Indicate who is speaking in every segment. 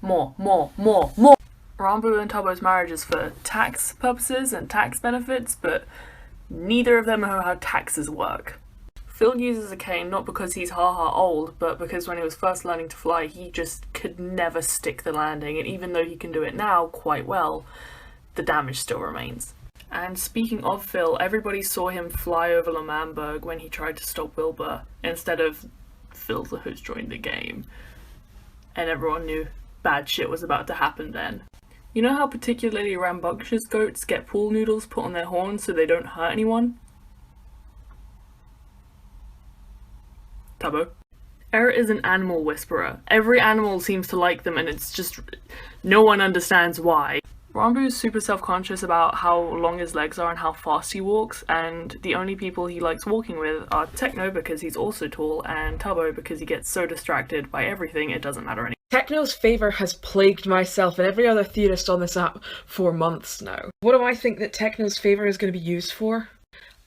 Speaker 1: more, more, more, more. Ranboo and Tubbo's marriage is for tax purposes and tax benefits, but neither of them know how taxes work. Phil uses a cane not because he's old, but because when he was first learning to fly, he just could never stick the landing, and even though he can do it now quite well, the damage still remains. And speaking of Phil, everybody saw him fly over L'Manberg when he tried to stop Wilbur, instead of Phil who's joined the game. And everyone knew bad shit was about to happen then. You know how particularly rambunctious goats get pool noodles put on their horns so they don't hurt anyone? Tubbo. Eret is an animal whisperer. Every animal seems to like them and it's just... no one understands why. Ranboo's super self-conscious about how long his legs are and how fast he walks, and the only people he likes walking with are Techno because he's also tall, and Tubbo because he gets so distracted by everything it doesn't matter anymore.
Speaker 2: Techno's favour has plagued myself and every other theorist on this app for months now. What do I think that Techno's favour is going to be used for?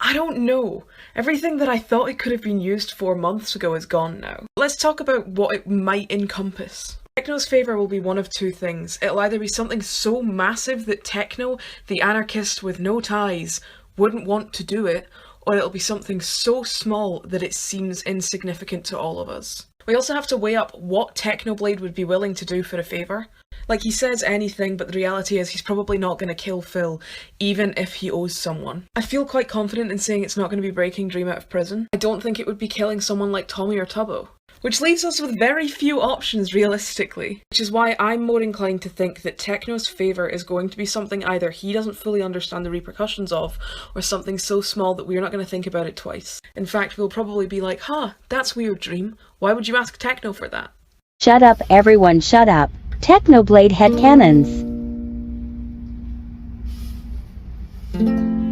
Speaker 2: I don't know. Everything that I thought it could have been used for months ago is gone now. Let's talk about what it might encompass. Techno's favour will be one of two things. It'll either be something so massive that Techno, the anarchist with no ties, wouldn't want to do it, or it'll be something so small that it seems insignificant to all of us. We also have to weigh up what Technoblade would be willing to do for a favour. Like, he says anything, but the reality is he's probably not going to kill Phil, even if he owes someone. I feel quite confident in saying it's not going to be breaking Dream out of prison. I don't think it would be killing someone like Tommy or Tubbo. Which leaves us with very few options realistically. Which is why I'm more inclined to think that Techno's favour is going to be something either he doesn't fully understand the repercussions of, or something so small that we're not going to think about it twice. In fact, we'll probably be like, huh, that's weird, Dream. Why would you ask Techno for that?
Speaker 3: Shut up everyone, shut up. Technoblade headcanons.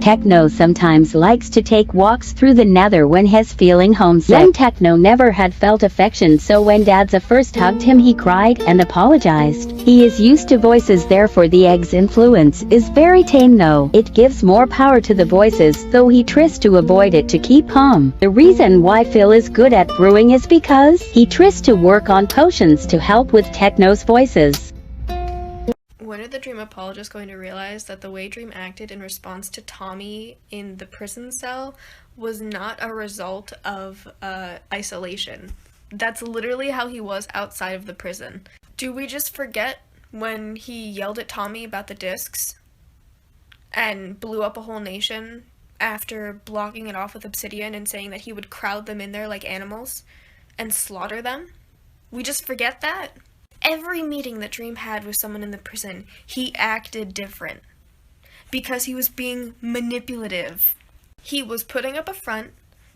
Speaker 3: Techno sometimes likes to take walks through the nether when he's feeling homesick. Young Techno never had felt affection, so when Dadza first hugged him he cried and apologized. He is used to voices, therefore the egg's influence is very tame though. It gives more power to the voices, though he tries to avoid it to keep calm. The reason why Phil is good at brewing is because he tries to work on potions to help with Techno's voices.
Speaker 4: When are the Dream apologists going to realize that the way Dream acted in response to Tommy in the prison cell was not a result of isolation? That's literally how he was outside of the prison. Do we just forget when he yelled at Tommy about the discs and blew up a whole nation after blocking it off with obsidian and saying that he would crowd them in there like animals and slaughter them? We just forget that? Every meeting that Dream had with someone in the prison, he acted different. Because he was being manipulative. He was putting up a front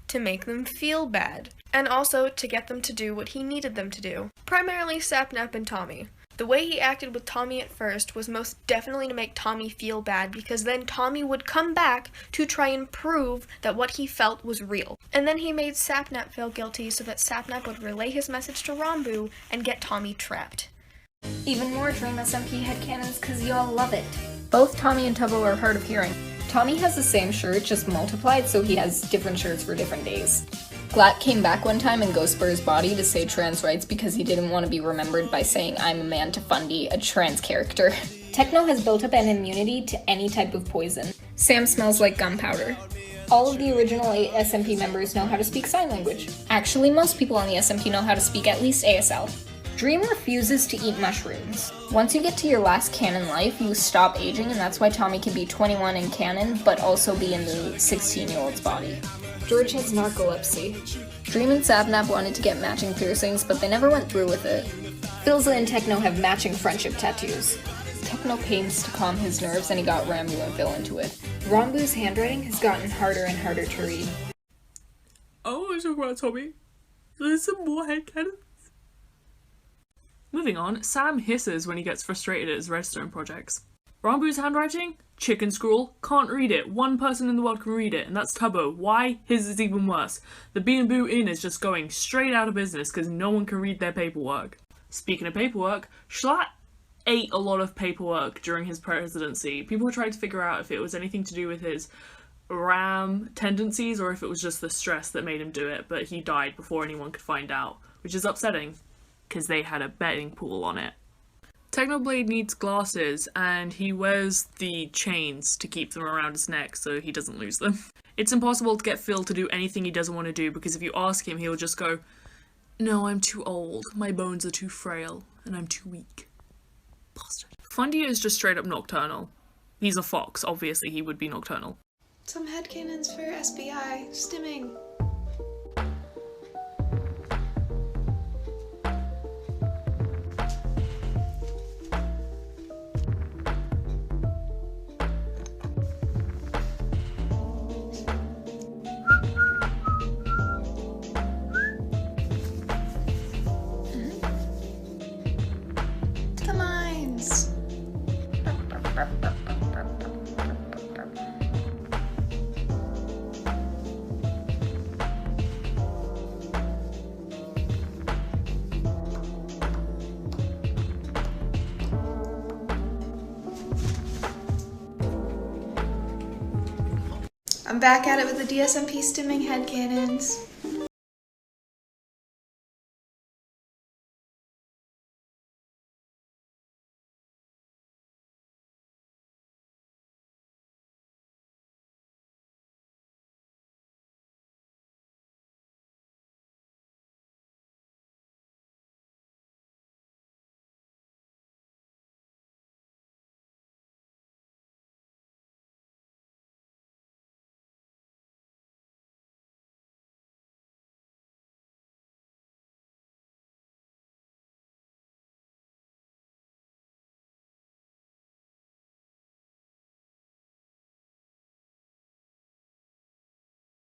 Speaker 4: to make them feel bad. And also to get them to do what he needed them to do. Primarily Sapnap and Tommy. The way he acted with Tommy at first was most definitely to make Tommy feel bad, because then Tommy would come back to try and prove that what he felt was real. And then he made Sapnap feel guilty so that Sapnap would relay his message to Ranboo and get Tommy trapped.
Speaker 5: Even more Dream SMP headcanons because y'all love it. Both Tommy and Tubbo are hard of hearing. Tommy has the same shirt, just multiplied, so he has different shirts for different days. Glatt came back one time in Ghostbur's body to say trans rights because he didn't want to be remembered by saying I'm a man to Fundy, a trans character. Techno has built up an immunity to any type of poison. Sam smells like gunpowder. All of the original 8 SMP members know how to speak sign language. Actually, most people on the SMP know how to speak at least ASL. Dream refuses to eat mushrooms. Once you get to your last canon life, you stop aging, and that's why Tommy can be 21 in canon, but also be in the 16-year-old's body. George has narcolepsy. Dream and Sapnap wanted to get matching piercings, but they never went through with it. Philza and Techno have matching friendship tattoos. Techno pains to calm his nerves, and he got Ranboo and Phil into it. Ranboo's handwriting has gotten harder and harder to read.
Speaker 1: I want to talk about Tommy. There's some more headcanons. Moving on, Sam hisses when he gets frustrated at his redstone projects. Ranboo's handwriting? Chicken scrawl. Can't read it. One person in the world can read it, and that's Tubbo. Why? His is even worse. The B&Boo Inn is just going straight out of business because no one can read their paperwork. Speaking of paperwork, Schlatt ate a lot of paperwork during his presidency. People tried to figure out if it was anything to do with his RAM tendencies or if it was just the stress that made him do it, but he died before anyone could find out, which is upsetting because they had a betting pool on it. Technoblade needs glasses, and he wears the chains to keep them around his neck so he doesn't lose them. It's impossible to get Phil to do anything he doesn't want to do, because if you ask him, he'll just go, "No, I'm too old, my bones are too frail, and I'm too weak." Bastard. Fundy is just straight up nocturnal. He's a fox, obviously he would be nocturnal.
Speaker 6: Some headcanons for SBI, stimming. The mines. I'm back at it with the dsmp stimming headcanons.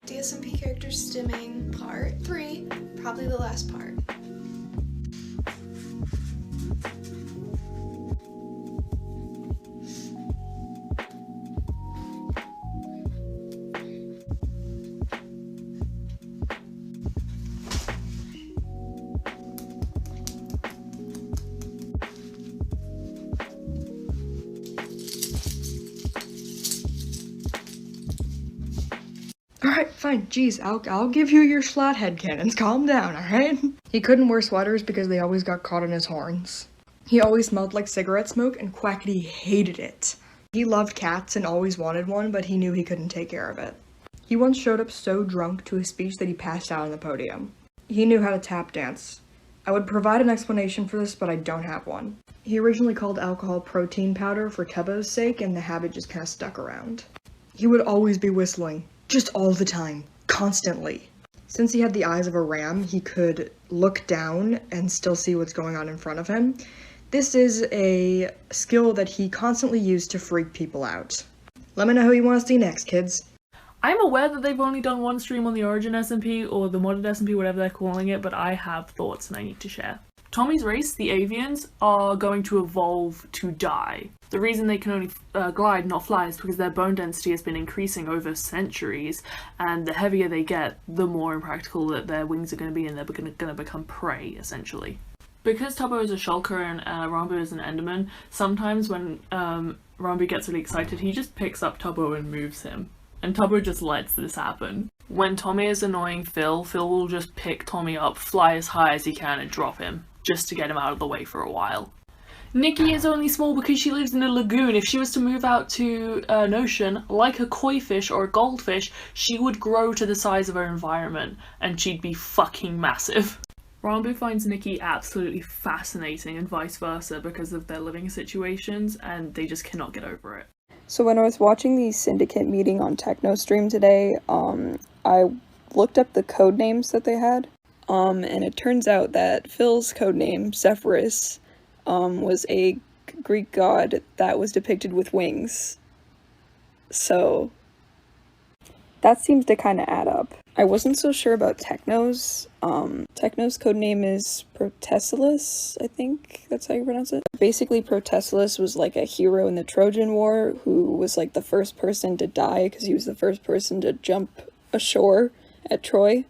Speaker 6: DSMP character stimming part 3, probably the last part.
Speaker 7: Alright, fine, jeez, I'll give you your slot headcanons, calm down, alright? He couldn't wear sweaters because they always got caught in his horns. He always smelled like cigarette smoke, and Quackity hated it. He loved cats and always wanted one, but he knew he couldn't take care of it. He once showed up so drunk to a speech that he passed out on the podium. He knew how to tap dance. I would provide an explanation for this, but I don't have one. He originally called alcohol protein powder for Tubbo's sake, and the habit just kind of stuck around. He would always be whistling. Just all the time. Constantly. Since he had the eyes of a ram, he could look down and still see what's going on in front of him. This is a skill that he constantly used to freak people out. Let me know who you want to see next, kids.
Speaker 1: I'm aware that they've only done one stream on the Origin SMP, or the Modded SMP, whatever they're calling it, but I have thoughts and I need to share. Tommy's race, the avians, are going to evolve to die. The reason they can only glide, not fly, is because their bone density has been increasing over centuries, and the heavier they get, the more impractical that their wings are going to be, and they're going to become prey, essentially. Because Tubbo is a shulker and Rambo is an enderman, sometimes when Rambo gets really excited, he just picks up Tubbo and moves him. And Tubbo just lets this happen. When Tommy is annoying Phil, Phil will just pick Tommy up, fly as high as he can, and drop him, just to get him out of the way for a while. Nikki is only small because she lives in a lagoon. If she was to move out to an ocean, like a koi fish or a goldfish, she would grow to the size of her environment, and she'd be fucking massive. Rambo finds Nikki absolutely fascinating, and vice versa, because of their living situations, and they just cannot get over it.
Speaker 8: So when I was watching the Syndicate meeting on Techno Stream today, I looked up the code names that they had, and it turns out that Phil's codename, Zephyrus, was a Greek god that was depicted with wings. So that seems to kind of add up. I wasn't so sure about Techno's. Techno's codename is Protesilas, I think that's how you pronounce it. Basically, Protesilas was like a hero in the Trojan War who was like the first person to die because he was the first person to jump ashore at Troy.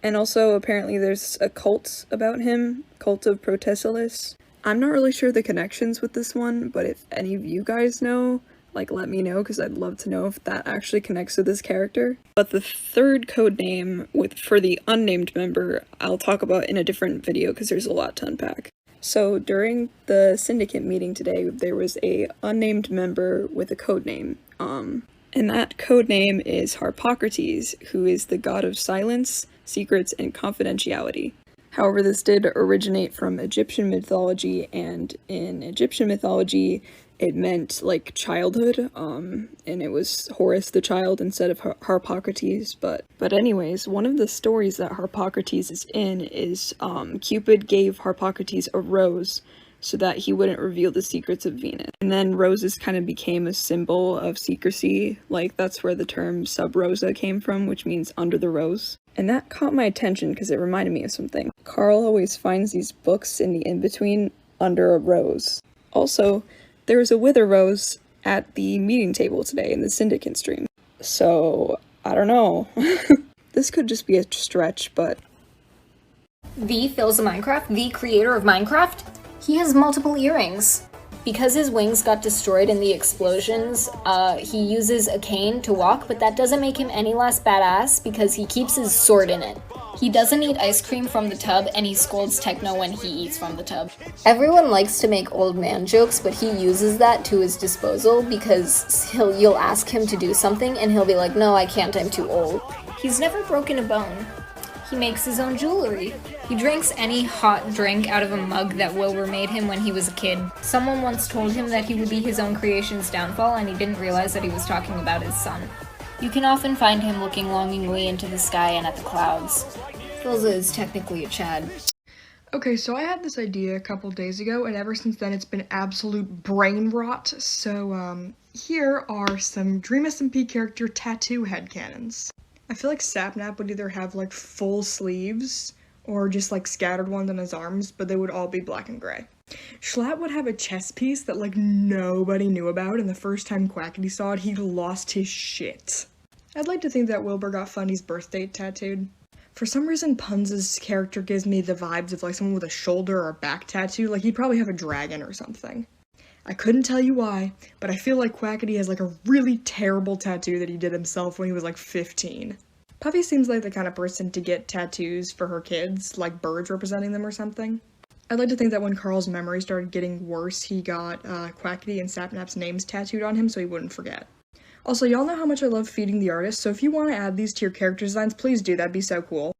Speaker 8: And also, apparently there's a cult about him, Cult of Protesilas. I'm not really sure the connections with this one, but if any of you guys know, like, let me know, because I'd love to know if that actually connects with this character. But the third codename for the unnamed member, I'll talk about in a different video, because there's a lot to unpack. So during the syndicate meeting today, there was a unnamed member with a code name. And that code name is Harpocrates, who is the god of silence, secrets, and confidentiality. However, this did originate from Egyptian mythology, and in Egyptian mythology, it meant, like, childhood, and it was Horus the child instead of Harpocrates, but anyways, one of the stories that Harpocrates is in is, Cupid gave Harpocrates a rose so that he wouldn't reveal the secrets of Venus. And then roses kind of became a symbol of secrecy, like, that's where the term sub rosa came from, which means under the rose. And that caught my attention because it reminded me of something. Carl always finds these books in the in-between under a rose. Also, there was a wither rose at the meeting table today in the syndicate stream. So, I don't know. This could just be a stretch, but...
Speaker 5: V Phil's a Minecraft, the creator of Minecraft. He has multiple earrings. Because his wings got destroyed in the explosions, he uses a cane to walk, but that doesn't make him any less badass because he keeps his sword in it. He doesn't eat ice cream from the tub, and he scolds Techno when he eats from the tub. Everyone likes to make old man jokes, but he uses that to his disposal because you'll ask him to do something, and he'll be like, no, I can't, I'm too old. He's never broken a bone. He makes his own jewelry. He drinks any hot drink out of a mug that Wilbur made him when he was a kid. Someone once told him that he would be his own creation's downfall, and he didn't realize that he was talking about his son. You can often find him looking longingly into the sky and at the clouds. Philza is technically a Chad.
Speaker 7: Okay, so I had this idea a couple days ago, and ever since then it's been absolute brain rot. So, here are some dsmp character tattoo headcanons. I feel like Sapnap would either have, like, full sleeves or just, like, scattered ones on his arms, but they would all be black and gray. Schlatt would have a chest piece that, like, nobody knew about, and the first time Quackity saw it, he lost his shit. I'd like to think that Wilbur got Funny's birth date tattooed. For some reason, Punz's character gives me the vibes of, like, someone with a shoulder or back tattoo, like he'd probably have a dragon or something. I couldn't tell you why, but I feel like Quackity has, like, a really terrible tattoo that he did himself when he was, like, 15. Puffy seems like the kind of person to get tattoos for her kids, like birds representing them or something. I'd like to think that when Carl's memory started getting worse, he got Quackity and Sapnap's names tattooed on him so he wouldn't forget. Also, y'all know how much I love feeding the artist, so if you want to add these to your character designs, please do, that'd be so cool.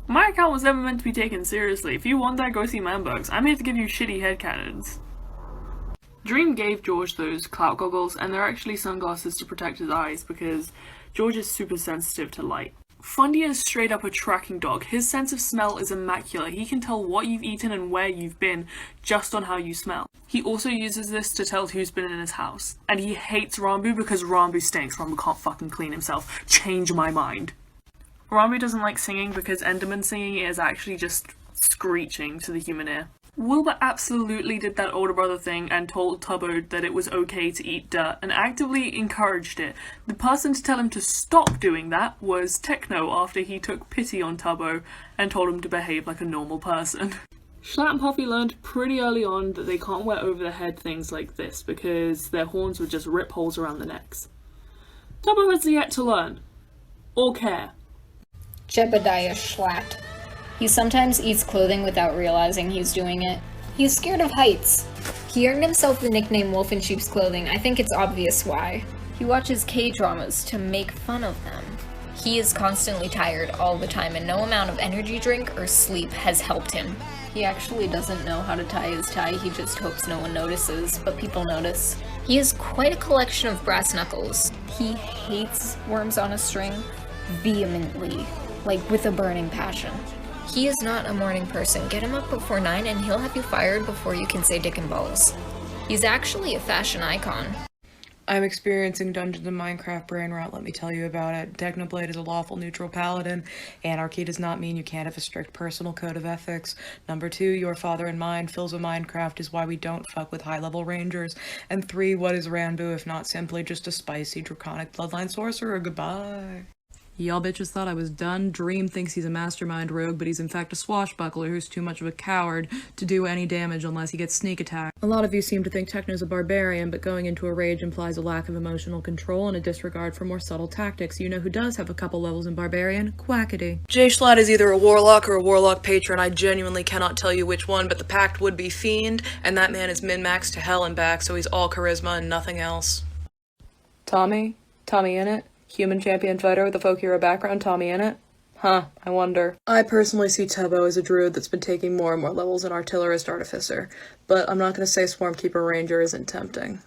Speaker 1: My account was never meant to be taken seriously. If you want that, go see Manbugs. I'm here to give you shitty headcanons. Dream gave George those clout goggles, and they're actually sunglasses to protect his eyes because George is super sensitive to light. Fundy is straight up a tracking dog. His sense of smell is immaculate. He can tell what you've eaten and where you've been just on how you smell. He also uses this to tell who's been in his house. And he hates Rambu because Rambu stinks. Rambu can't fucking clean himself. Change my mind. Rambu doesn't like singing because Enderman singing is actually just screeching to the human ear. Wilbur absolutely did that older brother thing and told Tubbo that it was okay to eat dirt and actively encouraged it. The person to tell him to stop doing that was Techno after he took pity on Tubbo and told him to behave like a normal person. Schlatt and Puffy learned pretty early on that they can't wear over the head things like this because their horns would just rip holes around the necks. Tubbo has yet to learn. Or care.
Speaker 5: Jebediah Schlatt. He sometimes eats clothing without realizing he's doing it. He's scared of heights. He earned himself the nickname Wolf in Sheep's Clothing. I think it's obvious why. He watches K-dramas to make fun of them. He is constantly tired all the time, and no amount of energy drink or sleep has helped him. He actually doesn't know how to tie his tie, he just hopes no one notices, but people notice. He has quite a collection of brass knuckles. He hates worms on a string vehemently, like with a burning passion. He is not a morning person. Get him up before 9 and he'll have you fired before you can say dick and balls. He's actually a fashion icon.
Speaker 2: I'm experiencing Dungeons & Minecraft brain rot, let me tell you about it. Technoblade is a lawful neutral paladin. Anarchy does not mean you can't have a strict personal code of ethics. Number 2, your father and mine, Phil's a Minecraft is why we don't fuck with high-level rangers. And 3, what is Ranbu if not simply just a spicy draconic bloodline sorcerer? Goodbye.
Speaker 9: Y'all bitches thought I was done. Dream thinks he's a mastermind rogue, but he's in fact a swashbuckler who's too much of a coward to do any damage unless he gets sneak attack. A lot of you seem to think Techno's a barbarian, but going into a rage implies a lack of emotional control and a disregard for more subtle tactics. You know who does have a couple levels in barbarian? Quackity. J-Schlatt is either a warlock or a warlock patron. I genuinely cannot tell you which one, but the pact would be fiend, and that man is min-maxed to hell and back, so he's all charisma and nothing else. Tommy? Tommy Innit? Human champion fighter with a folk hero background, Tommy Innit? Huh, I wonder. I personally see Tubbo as a druid that's been taking more and more levels in Artillerist Artificer, but I'm not gonna say Swarmkeeper Ranger isn't tempting.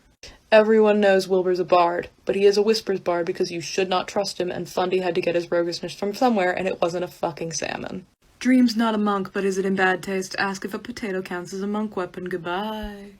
Speaker 9: Everyone knows Wilbur's a bard, but he is a Whispers bard because you should not trust him, and Fundy had to get his roguishness from somewhere, and it wasn't a fucking salmon. Dream's not a monk, but is it in bad taste to ask if a potato counts as a monk weapon? Goodbye.